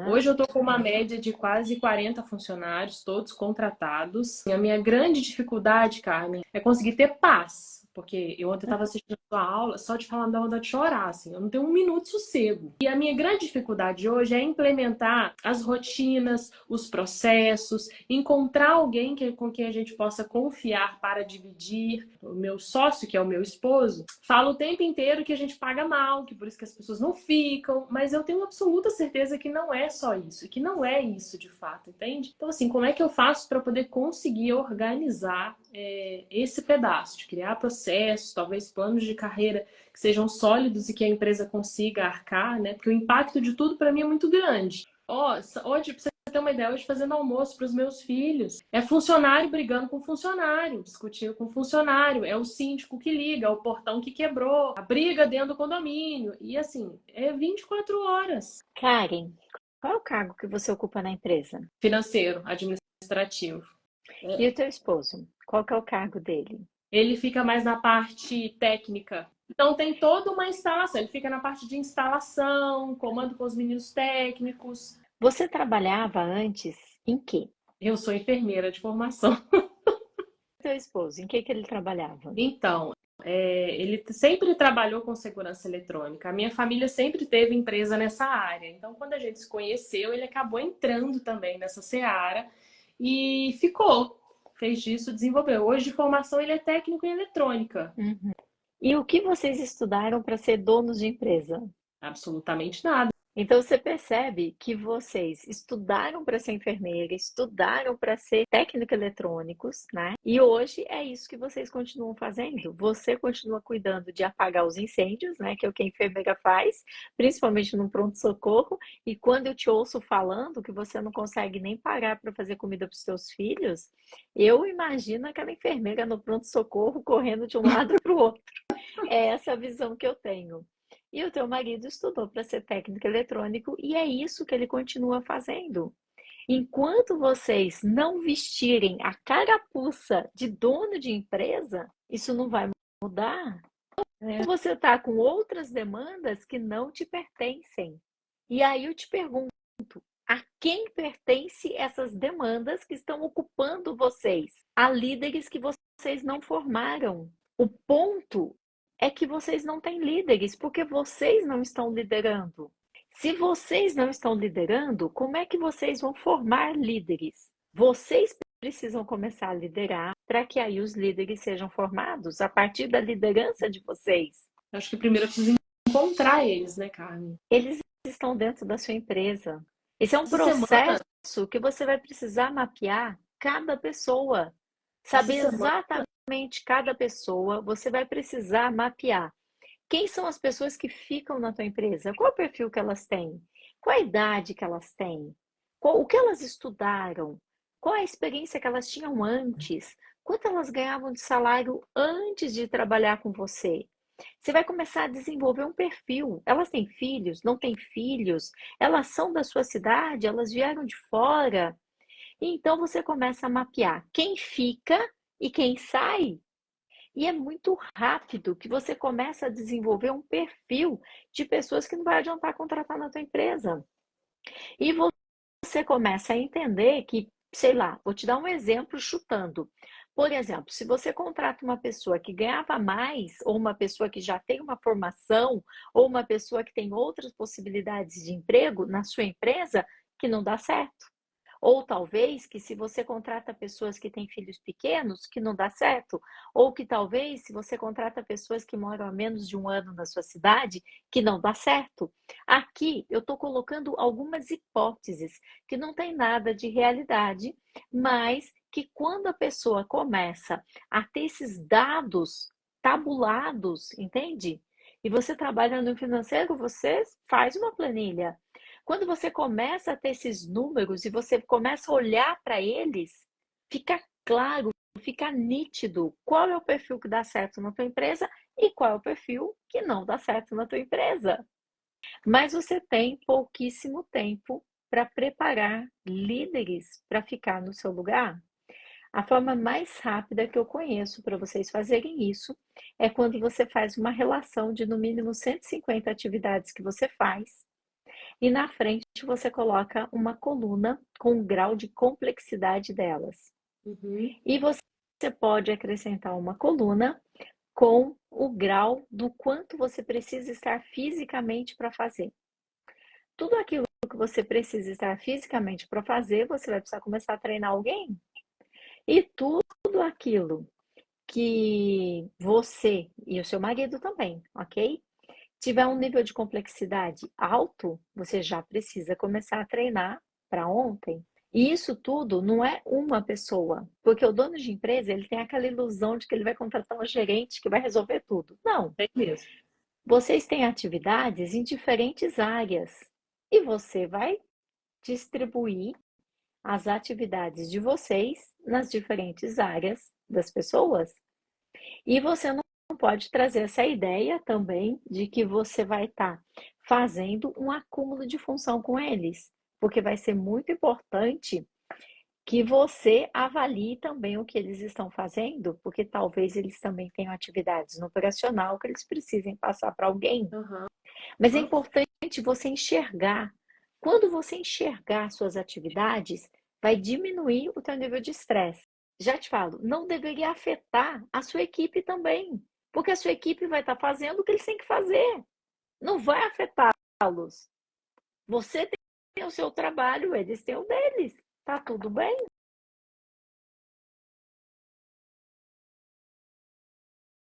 Hoje eu estou com uma média de quase 40 funcionários, todos contratados. E a minha grande dificuldade, Carmen, é conseguir ter paz. Porque eu ontem estava assistindo a sua aula, só de falar da onda de chorar, assim, eu não tenho um minuto de sossego. E a minha grande dificuldade hoje é implementar as rotinas, os processos, encontrar alguém com quem a gente possa confiar para dividir. O meu sócio, que é o meu esposo, fala o tempo inteiro que a gente paga mal, que por isso que as pessoas não ficam, mas eu tenho absoluta certeza que não é só isso, que não é isso de fato, entende? Então, assim, como é que eu faço para poder conseguir organizar esse pedaço, de criar processos, talvez planos de carreira que sejam sólidos e que a empresa consiga arcar, né? Porque o impacto de tudo para mim é muito grande. Hoje, pra você ter uma ideia, hoje fazendo almoço para os meus filhos, é funcionário brigando com funcionário, discutindo com funcionário, é o síndico que liga, é o portão que quebrou, a briga dentro do condomínio. E assim, é 24 horas. Karen, qual é o cargo que você ocupa na empresa? Financeiro, administrativo. E o teu esposo? Qual que é o cargo dele? Ele fica mais na parte técnica. Então tem toda uma instalação. Ele fica na parte de instalação, comando com os meninos técnicos. Você trabalhava antes em quê? Eu sou enfermeira de formação. Teu esposo, em que ele trabalhava? Então, ele sempre trabalhou com segurança eletrônica. A minha família sempre teve empresa nessa área. Então, quando a gente se conheceu, ele acabou entrando também nessa seara e ficou. Fez disso, desenvolveu. Hoje, de formação, ele é técnico em eletrônica. Uhum. E o que vocês estudaram para ser donos de empresa? Absolutamente nada. Então você percebe que vocês estudaram para ser enfermeira, estudaram para ser técnico eletrônicos, né? E hoje é isso que vocês continuam fazendo. Você continua cuidando de apagar os incêndios, né? Que é o que a enfermeira faz, principalmente no pronto-socorro. E quando eu te ouço falando que você não consegue nem parar para fazer comida para os seus filhos, eu imagino aquela enfermeira no pronto-socorro correndo de um lado para o outro. É essa a visão que eu tenho. E o teu marido estudou para ser técnico eletrônico e é isso que ele continua fazendo. Enquanto vocês não vestirem a carapuça de dono de empresa, isso não vai mudar. Você está com outras demandas que não te pertencem. E aí eu te pergunto, a quem pertence essas demandas que estão ocupando vocês? A líderes que vocês não formaram. O ponto é que vocês não têm líderes, porque vocês não estão liderando. Se vocês não estão liderando, como é que vocês vão formar líderes? Vocês precisam começar a liderar para que aí os líderes sejam formados a partir da liderança de vocês. Acho que primeiro eu preciso encontrar eles, né, Carmen? Eles estão dentro da sua empresa. Esse é um Essa semana, processo que você vai precisar mapear cada pessoa, essa saber semana, exatamente cada pessoa, você vai precisar mapear. Quem são as pessoas que ficam na tua empresa? Qual é o perfil que elas têm? Qual a idade que elas têm? O que elas estudaram? Qual a experiência que elas tinham antes? Quanto elas ganhavam de salário antes de trabalhar com você? Você vai começar a desenvolver um perfil. Elas têm filhos? Não têm filhos? Elas são da sua cidade? Elas vieram de fora? E então você começa a mapear quem fica e quem sai. E é muito rápido que você começa a desenvolver um perfil de pessoas que não vai adiantar contratar na tua empresa. E você começa a entender que, sei lá, vou te dar um exemplo chutando. Por exemplo, se você contrata uma pessoa que ganhava mais, ou uma pessoa que já tem uma formação, ou uma pessoa que tem outras possibilidades de emprego na sua empresa, que não dá certo. Ou talvez que se você contrata pessoas que têm filhos pequenos, que não dá certo. Ou que talvez se você contrata pessoas que moram há menos de um ano na sua cidade, que não dá certo. Aqui eu estou colocando algumas hipóteses que não tem nada de realidade, mas que quando a pessoa começa a ter esses dados tabulados, entende? E você trabalha no financeiro, você faz uma planilha. Quando você começa a ter esses números e você começa a olhar para eles, fica claro, fica nítido qual é o perfil que dá certo na tua empresa e qual é o perfil que não dá certo na tua empresa. Mas você tem pouquíssimo tempo para preparar líderes para ficar no seu lugar. A forma mais rápida que eu conheço para vocês fazerem isso é quando você faz uma relação de no mínimo 150 atividades que você faz. e na frente você coloca uma coluna com o grau de complexidade delas. Uhum. E você pode acrescentar uma coluna com o grau do quanto você precisa estar fisicamente para fazer. Tudo aquilo que você precisa estar fisicamente para fazer, você vai precisar começar a treinar alguém. E tudo aquilo que você e o seu marido também, ok? Tiver um nível de complexidade alto, você já precisa começar a treinar para ontem. E isso tudo não é uma pessoa, porque o dono de empresa, ele tem aquela ilusão de que ele vai contratar um gerente que vai resolver tudo. Não, É mesmo. vocês têm atividades em diferentes áreas e você vai distribuir as atividades de vocês nas diferentes áreas das pessoas. E você não pode trazer essa ideia também de que você vai estar fazendo um acúmulo de função com eles, porque vai ser muito importante que você avalie também o que eles estão fazendo, porque talvez eles também tenham atividades no operacional que eles precisem passar para alguém. Uhum. Mas é importante você enxergar. Quando você enxergar suas atividades, vai diminuir o teu nível de estresse. Já te falo, não deveria afetar a sua equipe também, porque a sua equipe vai estar fazendo o que eles têm que fazer. Não vai afetá-los. Você tem o seu trabalho, eles têm o deles. Tá tudo bem?